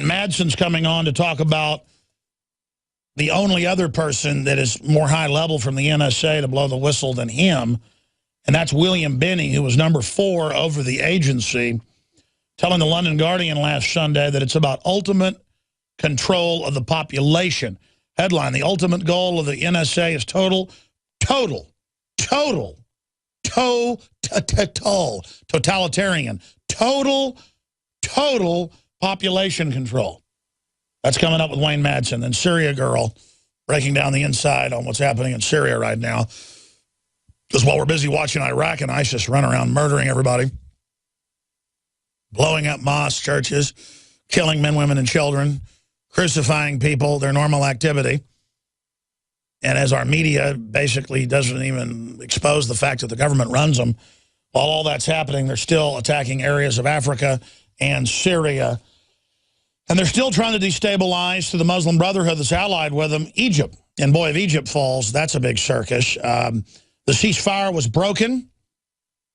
And Madsen's coming on to talk about the only other person that is more high level from the NSA to blow the whistle than him, and that's William Binney, who was number 4 over the agency, telling the London Guardian last Sunday that it's about ultimate control of the population. Headline, the ultimate goal of the NSA is totalitarian, total population control. That's coming up with Wayne Madsen. Then Syria Girl, breaking down the inside on what's happening in Syria right now. Because while we're busy watching Iraq and ISIS run around murdering everybody, blowing up mosques, churches, killing men, women, and children, crucifying people, their normal activity. And as our media basically doesn't even expose the fact that the government runs them, while all that's happening, they're still attacking areas of Africa and Syria. And they're still trying to destabilize to the Muslim Brotherhood that's allied with them, Egypt. And boy, if Egypt falls, that's a big circus. The ceasefire was broken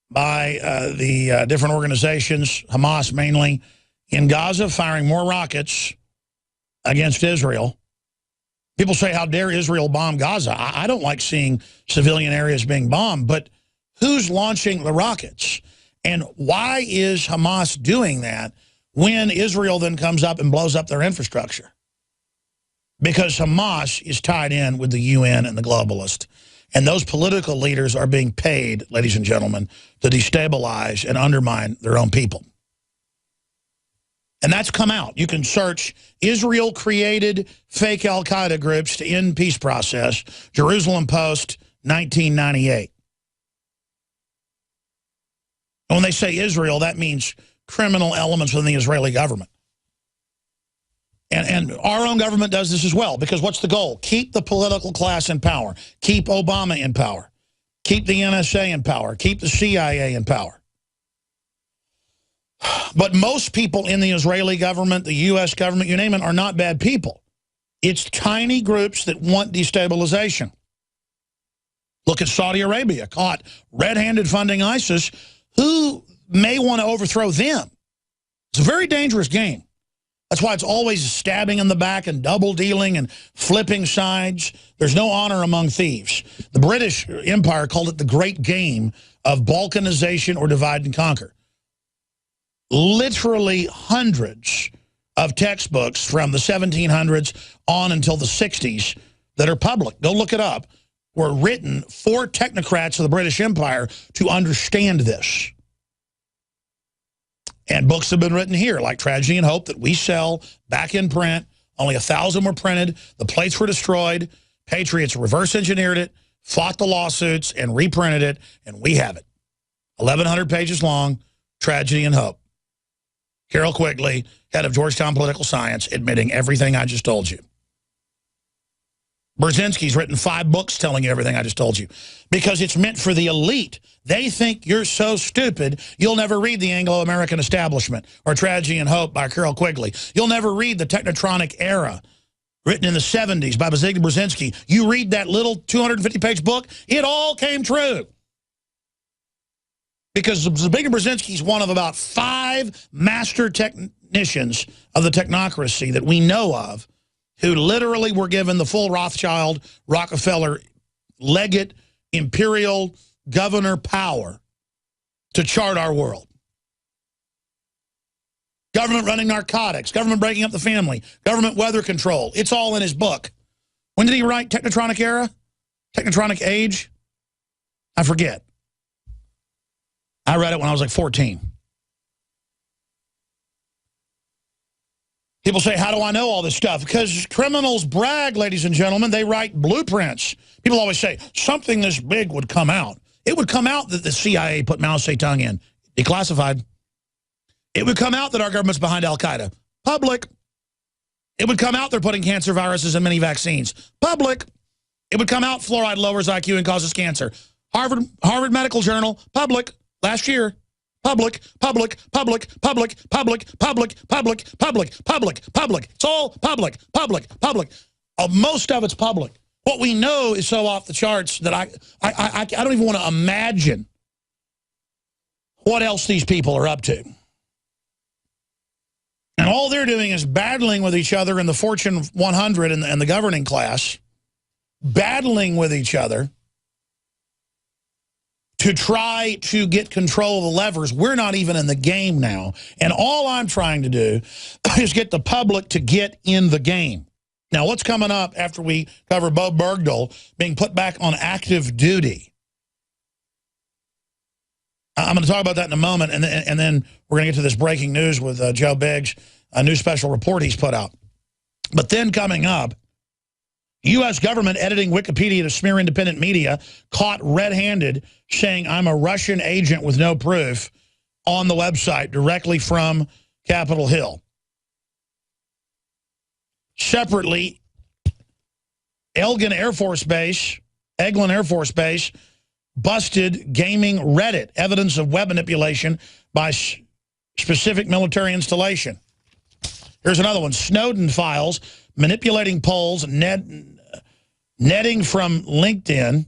by the different organizations, Hamas mainly, in Gaza, firing more rockets against Israel. People say, how dare Israel bomb Gaza? I don't like seeing civilian areas being bombed, but who's launching the rockets? And why is Hamas doing that when Israel then comes up and blows up their infrastructure? Because Hamas is tied in with the UN and the globalists. And those political leaders are being paid, ladies and gentlemen, to destabilize and undermine their own people. And that's come out. You can search Israel-created fake al-Qaeda groups to end peace process, Jerusalem Post, 1998. And when they say Israel, that means criminal elements within the Israeli government. And our own government does this as well, because what's the goal? Keep the political class in power. Keep Obama in power. Keep the NSA in power. Keep the CIA in power. But most people in the Israeli government, the U.S. government, you name it, are not bad people. It's tiny groups that want destabilization. Look at Saudi Arabia, caught red-handed funding ISIS. Who may want to overthrow them? It's a very dangerous game. That's why it's always stabbing in the back and double dealing and flipping sides. There's no honor among thieves. The British Empire called it the great game of balkanization or divide and conquer. Literally hundreds of textbooks from the 1700s on until the 60s that are public, go look it up, were written for technocrats of the British Empire to understand this. And books have been written here, like Tragedy and Hope, that we sell back in print. Only 1,000 were printed. The plates were destroyed. Patriots reverse engineered it, fought the lawsuits, and reprinted it, and we have it. 1,100 pages long, Tragedy and Hope. Carol Quigley, head of Georgetown Political Science, admitting everything I just told you. Brzezinski's written 5 books telling you everything I just told you, because it's meant for the elite. They think you're so stupid, you'll never read The Anglo-American Establishment or Tragedy and Hope by Carol Quigley. You'll never read The Technotronic Era, written in the 70s by Zbigniew Brzezinski. You read that little 250-page book, it all came true. Because Zbigniew Brzezinski is one of about 5 master technicians of the technocracy that we know of, who literally were given the full Rothschild, Rockefeller, legate, imperial, governor power to chart our world. Government running narcotics, government breaking up the family, government weather control. It's all in his book. When did he write Technotronic Era? Technotronic Age? I forget. I read it when I was like 14. People say, how do I know all this stuff? Because criminals brag, ladies and gentlemen. They write blueprints. People always say, something this big would come out. It would come out that the CIA put Mao Zedong in. Declassified. It would come out that our government's behind al-Qaeda. Public. It would come out they're putting cancer viruses in many vaccines. Public. It would come out fluoride lowers IQ and causes cancer. Harvard Medical Journal. Public. Last year. Public. It's all public. Most of it's public. What we know is so off the charts that I don't even want to imagine what else these people are up to. And all they're doing is battling with each other in the Fortune 100 and the governing class, battling with each other to try to get control of the levers. We're not even in the game now. And all I'm trying to do is get the public to get in the game. Now, what's coming up after we cover Bo Bergdahl being put back on active duty? I'm going to talk about that in a moment, and then we're going to get to this breaking news with Joe Biggs, a new special report he's put out. But then coming up, U.S. government editing Wikipedia to smear independent media, caught red-handed saying I'm a Russian agent with no proof on the website directly from Capitol Hill. Separately, Eglin Air Force Base busted gaming Reddit, evidence of web manipulation by specific military installation. Here's another one, Snowden files, manipulating polls, netting from LinkedIn,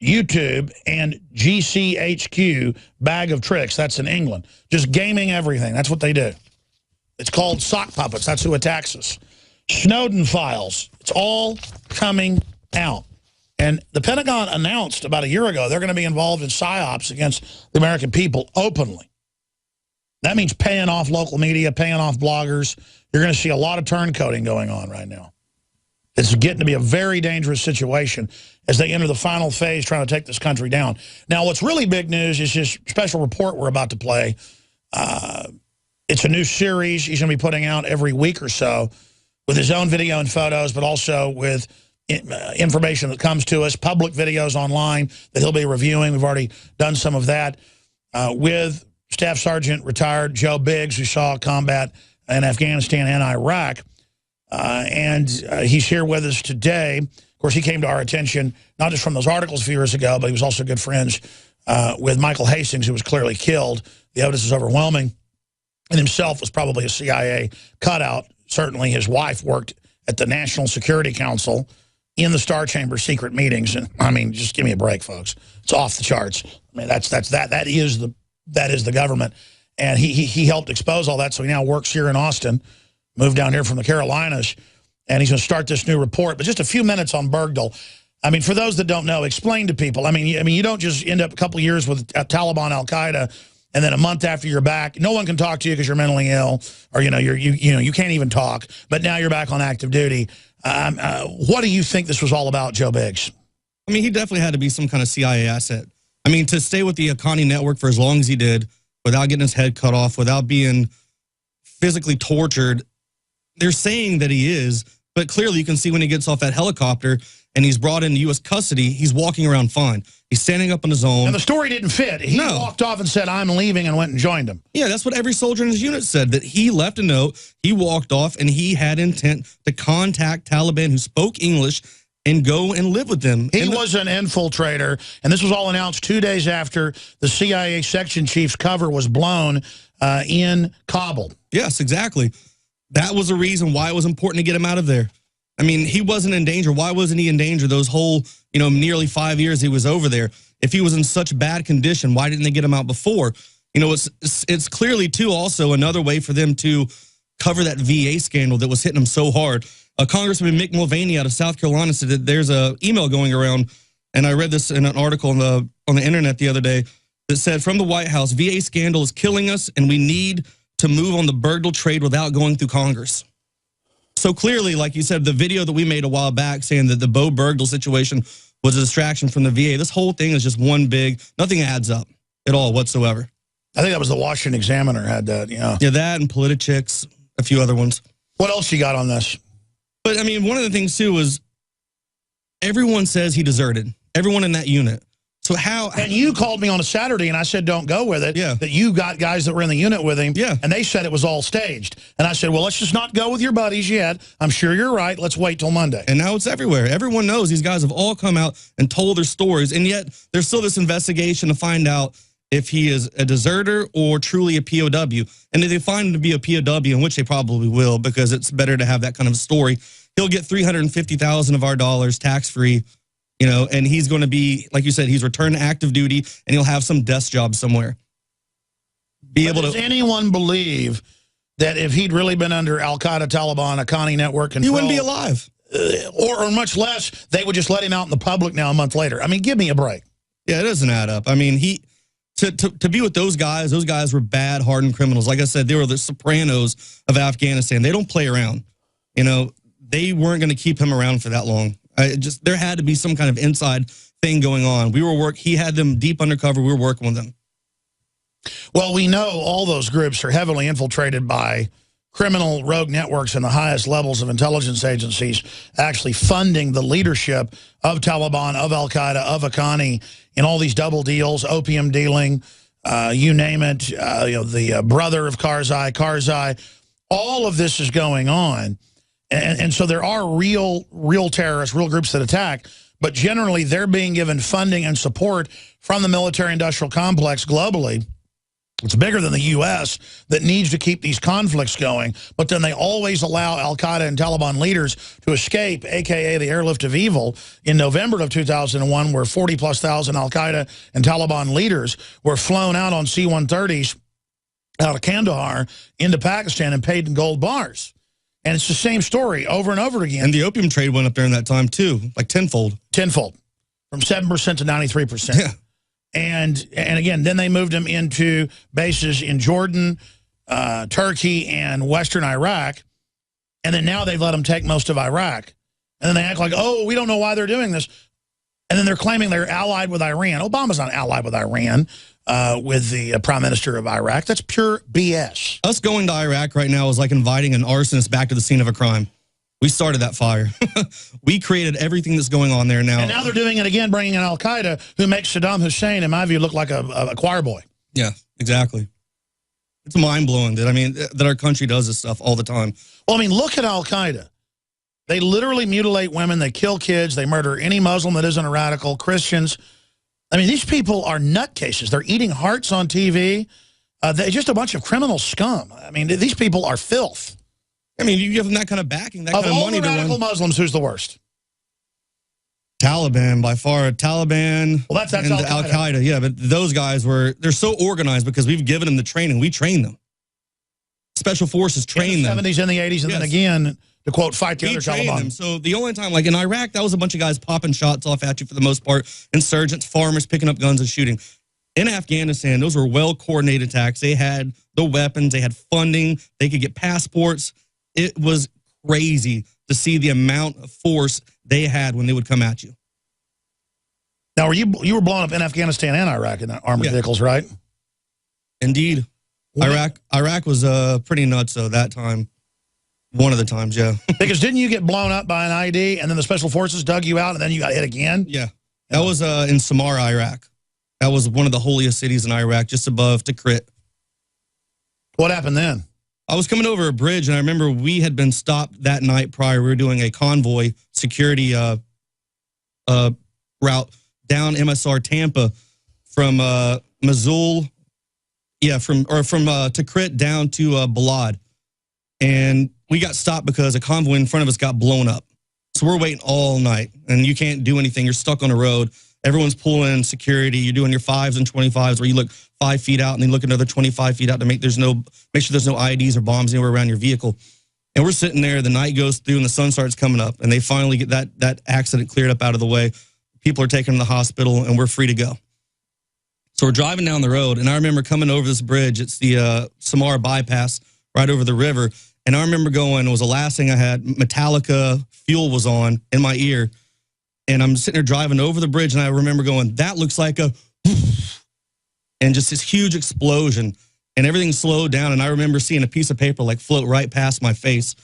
YouTube, and GCHQ, bag of tricks. That's in England. Just gaming everything. That's what they do. It's called sock puppets. That's who attacks us. Snowden files. It's all coming out. And the Pentagon announced about a year ago they're going to be involved in psyops against the American people openly. That means paying off local media, paying off bloggers. You're going to see a lot of turncoating going on right now. It's getting to be a very dangerous situation as they enter the final phase trying to take this country down. Now, what's really big news is this special report we're about to play. It's a new series he's going to be putting out every week or so with his own video and photos, but also with information that comes to us, public videos online that he'll be reviewing. We've already done some of that with Staff Sergeant retired Joe Biggs, who saw combat in Afghanistan and Iraq. And he's here with us today. Of course, he came to our attention, not just from those articles a few years ago, but he was also good friends with Michael Hastings, who was clearly killed. The evidence is overwhelming. And himself was probably a CIA cutout. Certainly his wife worked at the National Security Council in the Star Chamber secret meetings. And I mean, just give me a break, folks. It's off the charts. I mean, that is the government. And he helped expose all that. So he now works here in Austin, moved down here from the Carolinas, and he's going to start this new report. But just a few minutes on Bergdahl. I mean, for those that don't know, explain to people. I mean, you don't just end up a couple years with Taliban, Al-Qaeda, and then a month after you're back, no one can talk to you because you're mentally ill, or you can't even talk. But now you're back on active duty. What do you think this was all about, Joe Biggs? I mean, he definitely had to be some kind of CIA asset. I mean, to stay with the Haqqani network for as long as he did, without getting his head cut off, without being physically tortured, they're saying that he is, but clearly you can see when he gets off that helicopter and he's brought into U.S. custody, he's walking around fine. He's standing up on his own. And the story didn't fit. He walked off and said, I'm leaving, and went and joined him. Yeah, that's what every soldier in his unit said, that he left a note, he walked off, and he had intent to contact Taliban who spoke English and go and live with them. He was an infiltrator, and this was all announced 2 days after the CIA section chief's cover was blown in Kabul. Yes, exactly. That was the reason why it was important to get him out of there. I mean, he wasn't in danger. Why wasn't he in danger those whole, nearly 5 years he was over there? If he was in such bad condition, why didn't they get him out before? It's clearly, too, also another way for them to cover that VA scandal that was hitting them so hard. Congressman Mick Mulvaney out of South Carolina said that there's an email going around, and I read this in an article on the internet the other day that said, from the White House, VA scandal is killing us, and we need to move on the Bergdahl trade without going through Congress. So clearly, like you said, the video that we made a while back saying that the Bo Bergdahl situation was a distraction from the VA, this whole thing is just one big, nothing adds up at all whatsoever. I think that was the Washington Examiner had that, Yeah, that and Politichicks, a few other ones. What else you got on this? But, I mean, one of the things, too, was everyone says he deserted. Everyone in that unit. So how... And you called me on a Saturday, and I said, don't go with it. Yeah. That you got guys that were in the unit with him. Yeah. And they said it was all staged. And I said, well, let's just not go with your buddies yet. I'm sure you're right. Let's wait till Monday. And now it's everywhere. Everyone knows these guys have all come out and told their stories. And yet there's still this investigation to find out if he is a deserter or truly a POW. And if they find him to be a POW, in which they probably will, because it's better to have that kind of story, he'll get $350,000 of our dollars tax-free. And he's going to be, like you said, he's returned to active duty, and he'll have some desk job somewhere. Does anyone believe that if he'd really been under Al-Qaeda, Taliban, Haqqani network control... He wouldn't be alive. Or much less, they would just let him out in the public now a month later. I mean, give me a break. Yeah, it doesn't add up. I mean, to be with those guys were bad, hardened criminals. Like I said, they were the Sopranos of Afghanistan. They don't play around. You know, they weren't going to keep him around for that long. There had to be some kind of inside thing going on. He had them deep undercover. We were working with them. Well, we know all those groups are heavily infiltrated by criminal rogue networks in the highest levels of intelligence agencies, actually funding the leadership of Taliban, of Al-Qaeda, of Haqqani in all these double deals, opium dealing, you name it, the brother of Karzai, all of this is going on. And so there are real terrorists, real groups that attack, but generally they're being given funding and support from the military-industrial complex globally. It's bigger than the U.S. that needs to keep these conflicts going, but then they always allow Al-Qaeda and Taliban leaders to escape, a.k.a. the airlift of evil, in November of 2001, where 40-plus thousand Al-Qaeda and Taliban leaders were flown out on C-130s out of Kandahar into Pakistan and paid in gold bars. And it's the same story over and over again. And the opium trade went up there in that time, too, like tenfold. Tenfold, from 7% to 93%. Yeah. And again, then they moved them into bases in Jordan, Turkey, and Western Iraq. And then now they've let them take most of Iraq. And then they act like, oh, we don't know why they're doing this. And then they're claiming they're allied with Iran. Obama's not allied with Iran, with the prime minister of Iraq. That's pure BS. Us going to Iraq right now is like inviting an arsonist back to the scene of a crime. We started that fire. We created everything that's going on there now. And now they're doing it again, bringing in Al-Qaeda, who makes Saddam Hussein, in my view, look like a choir boy. Yeah, exactly. It's mind-blowing that our country does this stuff all the time. Well, I mean, look at Al-Qaeda. They literally mutilate women. They kill kids. They murder any Muslim that isn't a radical, Christians. I mean, these people are nutcases. They're eating hearts on TV. They're just a bunch of criminal scum. I mean, these people are filth. I mean, you give them that kind of backing, that kind of money. Of all the radical Muslims, who's the worst? Taliban, by far. Taliban. Well, that's Al-Qaeda. Yeah, but those guys they're so organized because we've given them the training. We train them. Special Forces train them. In the 70s and the 80s, and then again, to quote, fight the other Taliban. Them. So the only time, like in Iraq, that was a bunch of guys popping shots off at you for the most part. Insurgents, farmers picking up guns and shooting. In Afghanistan, those were well-coordinated attacks. They had the weapons. They had funding. They could get passports. It was crazy to see the amount of force they had when they would come at you. Now, you were blown up in Afghanistan and Iraq in armored vehicles, right? Indeed. Iraq was pretty nuts, though, that time. One of the times, yeah. Because didn't you get blown up by an ID, and then the Special Forces dug you out, and then you got hit again? Yeah. That was in Samarra, Iraq. That was one of the holiest cities in Iraq, just above Tikrit. What happened then? I was coming over a bridge, and I remember we had been stopped that night prior. We were doing a convoy security route down MSR Tampa from Mosul, from Tikrit down to Balad. And we got stopped because a convoy in front of us got blown up. So we're waiting all night, and you can't do anything. You're stuck on the road. Everyone's pulling security. You're doing your 5s and 25s where you look 5 feet out and then look another 25 feet out to make sure there's no IEDs or bombs anywhere around your vehicle. And we're sitting there, the night goes through and the sun starts coming up, and they finally get that accident cleared up out of the way. People are taken to the hospital, and we're free to go. So we're driving down the road, and I remember coming over this bridge. It's the Samarra bypass right over the river. And I remember going, it was the last thing I had, Metallica Fuel was on in my ear. And I'm sitting there driving over the bridge, and I remember going, that looks like a, and just this huge explosion, and everything slowed down. And I remember seeing a piece of paper like float right past my face,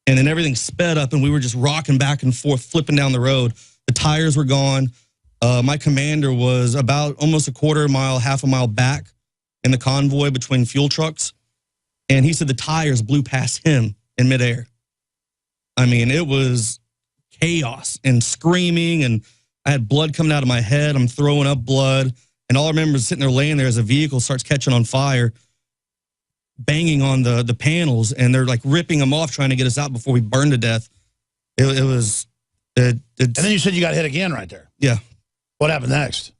and then everything sped up, and we were just rocking back and forth, flipping down the road. The tires were gone. My commander was about almost a quarter mile, half a mile back in the convoy between fuel trucks. And he said the tires blew past him in midair. I mean, it was chaos and screaming, and I had blood coming out of my head. I'm throwing up blood. And all I remember is sitting there laying there as a vehicle starts catching on fire, banging on the panels, and they're like ripping them off, trying to get us out before we burn to death. It was... and then you said you got hit again right there. Yeah. What happened next?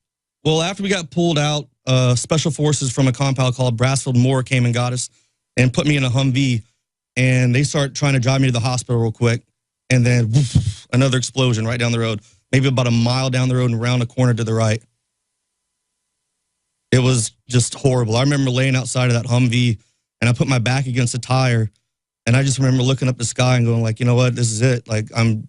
Well, after we got pulled out, Special Forces from a compound called Brassfield Moor came and got us. and put me in a Humvee, and they start trying to drive me to the hospital real quick, and then woof, another explosion right down the road, maybe about a mile down the road and around a corner to the right. It was just horrible. I remember laying outside of that Humvee, and I put my back against a tire, and I just remember looking up the sky and going like, you know what, this is it. Like, I'm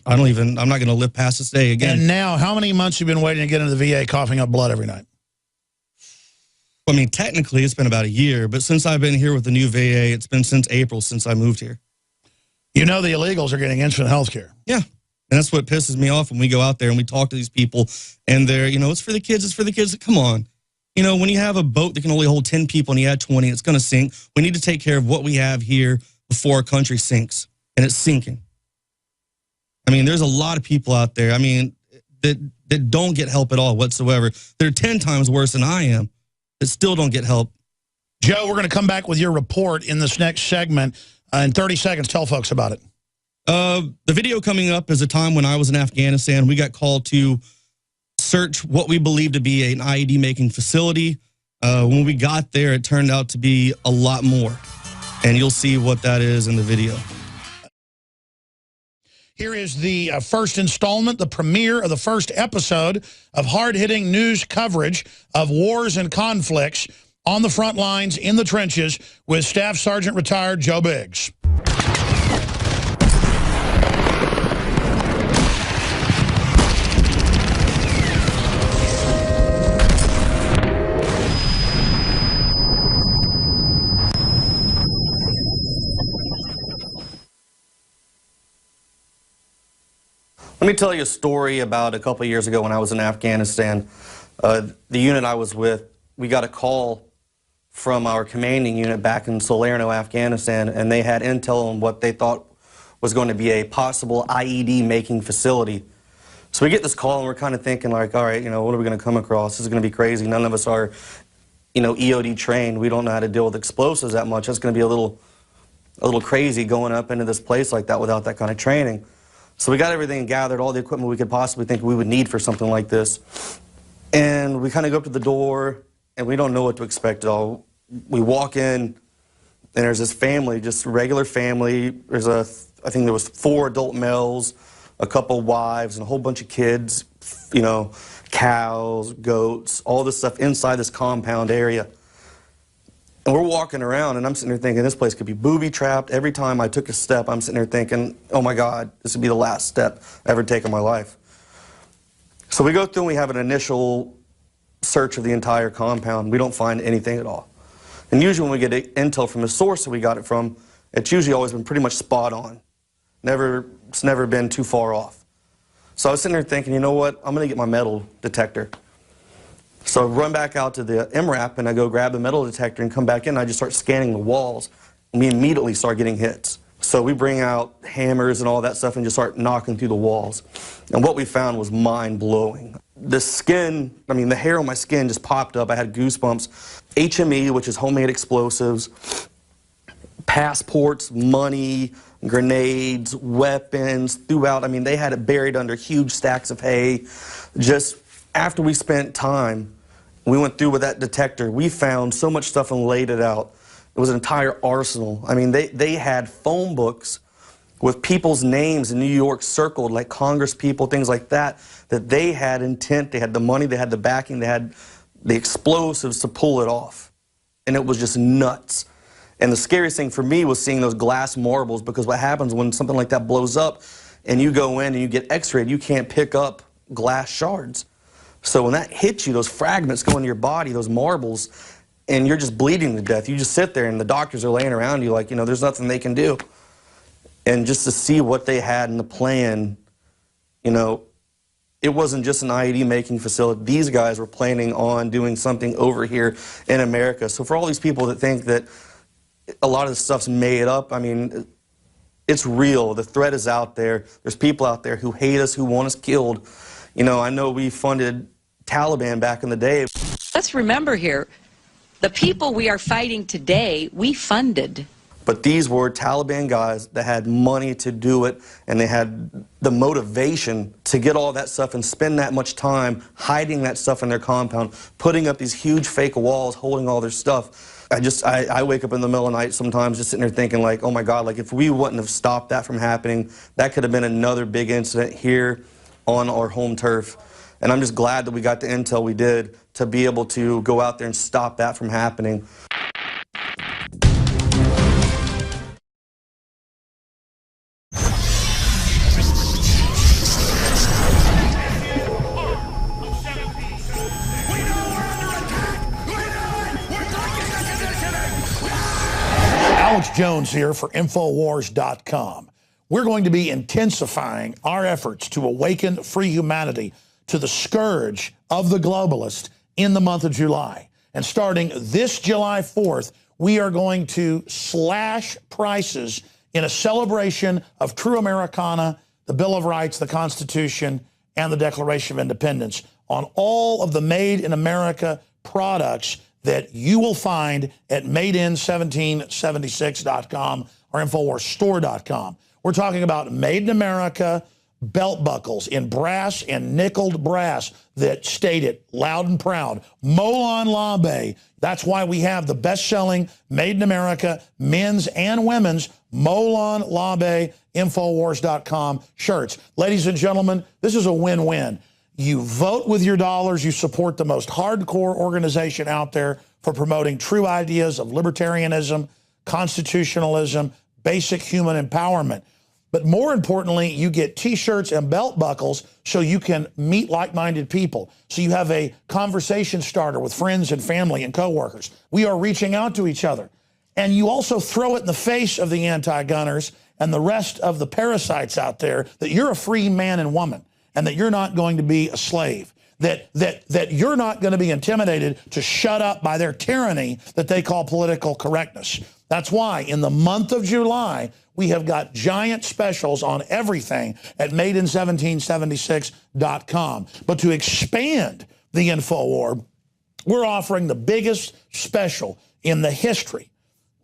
not going to live past this day again. And now, how many months have you been waiting to get into the VA coughing up blood every night? I mean, technically, it's been about a year, but since I've been here with the new VA, it's been since April since I moved here. You know the illegals are getting instant health care. Yeah. And that's what pisses me off when we go out there and we talk to these people, and they're, you know, it's for the kids, it's for the kids. Come on. You know, when you have a boat that can only hold 10 people and you add 20, it's going to sink. We need to take care of what we have here before our country sinks, and it's sinking. I mean, there's a lot of people out there, I mean, that don't get help at all whatsoever. They're 10 times worse than I am that still don't get help. Joe, we're going to come back with your report in this next segment. In 30 seconds, tell folks about it. The video coming up is a time when I was in Afghanistan. We got called to search what we believe to be an IED-making facility. When we got there, it turned out to be a lot more. And you'll see what that is in the video. Here is the first installment, the premiere of the first episode of hard-hitting news coverage of wars and conflicts on the front lines, in the trenches, with Staff Sergeant Retired Joe Biggs. Let me tell you a story about a couple of years ago when I was in Afghanistan. The unit I was with, we got a call from our commanding unit back in Salerno, Afghanistan, and they had intel on what they thought was going to be a possible IED making facility. So we get this call and we're kind of thinking like, all right, you know, what are we going to come across? This is going to be crazy. None of us are, you know, EOD trained. We don't know how to deal with explosives that much. It's going to be a little crazy going up into this place like that without that kind of training. So we got everything gathered, all the equipment we could possibly think we would need for something like this. And we kind of go up to the door, and we don't know what to expect at all. We walk in, and there's this family, just a regular family. There's I think there was 4 adult males, a couple wives, and a whole bunch of kids, you know, cows, goats, all this stuff inside this compound area. And we're walking around, and I'm sitting there thinking, this place could be booby-trapped. Every time I took a step, I'm sitting there thinking, oh my God, this would be the last step I ever take in my life. So we go through and we have an initial search of the entire compound. We don't find anything at all. And usually when we get intel from the source that we got it from, it's usually always been pretty much spot on. It's never been too far off. So I was sitting there thinking, you know what, I'm going to get my metal detector. So I run back out to the MRAP and I go grab the metal detector and come back in and I just start scanning the walls. And we immediately start getting hits. So we bring out hammers and all that stuff and just start knocking through the walls. And what we found was mind-blowing. The skin, I mean the hair on my skin just popped up. I had goosebumps. HME, which is homemade explosives, passports, money, grenades, weapons, throughout. I mean, they had it buried under huge stacks of hay. Just after we spent time, we went through with that detector, we found so much stuff and laid it out. It was an entire arsenal. I mean, they had phone books with people's names in New York circled, like Congress people, things like that, that they had intent, they had the money, they had the backing, they had the explosives to pull it off. And it was just nuts. And the scariest thing for me was seeing those glass marbles, because what happens when something like that blows up and you go in and you get x-rayed, you can't pick up glass shards. So when that hits you, those fragments go into your body, those marbles, and you're just bleeding to death. You just sit there and the doctors are laying around you like, you know, there's nothing they can do. And just to see what they had in the plan, you know, it wasn't just an IED making facility. These guys were planning on doing something over here in America. So for all these people that think that a lot of this stuff's made up, I mean, it's real. The threat is out there. There's people out there who hate us, who want us killed. You know, I know we funded Taliban back in the day. Let's remember here, the people we are fighting today, we funded. But these were Taliban guys that had money to do it, and they had the motivation to get all that stuff and spend that much time hiding that stuff in their compound, putting up these huge fake walls, holding all their stuff. I wake up in the middle of the night sometimes just sitting there thinking like, oh my God, like if we wouldn't have stopped that from happening, that could have been another big incident here on our home turf. And I'm just glad that we got the intel we did to be able to go out there and stop that from happening. Alex Jones here for Infowars.com. We're going to be intensifying our efforts to awaken free humanity to the scourge of the globalist in the month of July. And starting this July 4th, we are going to slash prices in a celebration of true Americana, the Bill of Rights, the Constitution, and the Declaration of Independence on all of the Made in America products that you will find at madein1776.com or InfoWarsStore.com. We're talking about Made in America belt buckles in brass and nickeled brass that state it loud and proud. Molon Labe. That's why we have the best-selling Made in America men's and women's Molon Labe Infowars.com shirts. Ladies and gentlemen, this is a win-win. You vote with your dollars. You support the most hardcore organization out there for promoting true ideas of libertarianism, constitutionalism, basic human empowerment. But more importantly, you get T-shirts and belt buckles so you can meet like-minded people. So you have a conversation starter with friends and family and coworkers. We are reaching out to each other. And you also throw it in the face of the anti-gunners and the rest of the parasites out there that you're a free man and woman, and that you're not going to be a slave, that you're not going to be intimidated to shut up by their tyranny that they call political correctness. That's why in the month of July, we have got giant specials on everything at madein1776.com. But to expand the InfoWar, we're offering the biggest special in the history,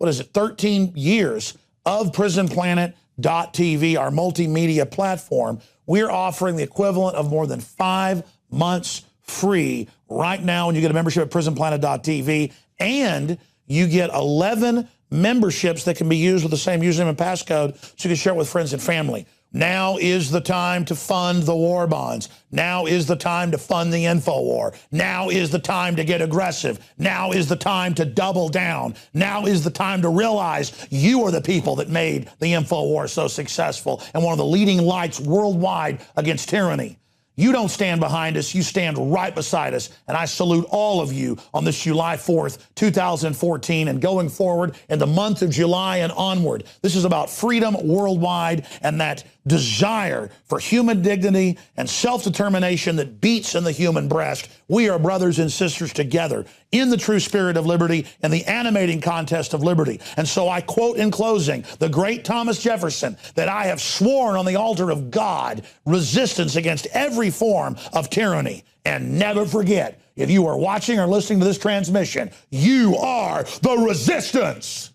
13 years of PrisonPlanet.tv, our multimedia platform. We're offering the equivalent of more than 5 months free right now when you get a membership at PrisonPlanet.tv, and you get 11 memberships that can be used with the same username and passcode so you can share it with friends and family. Now is the time to fund the war bonds. Now is the time to fund the InfoWar. Now is the time to get aggressive. Now is the time to double down. Now is the time to realize you are the people that made the InfoWar so successful and one of the leading lights worldwide against tyranny. You don't stand behind us, you stand right beside us, and I salute all of you on this July 4th, 2014, and going forward in the month of July and onward. This is about freedom worldwide and that desire for human dignity and self-determination that beats in the human breast. We are brothers and sisters together in the true spirit of liberty and the animating contest of liberty. And so I quote in closing the great Thomas Jefferson that I have sworn on the altar of God resistance against every form of tyranny. And never forget, if you are watching or listening to this transmission, you are the resistance.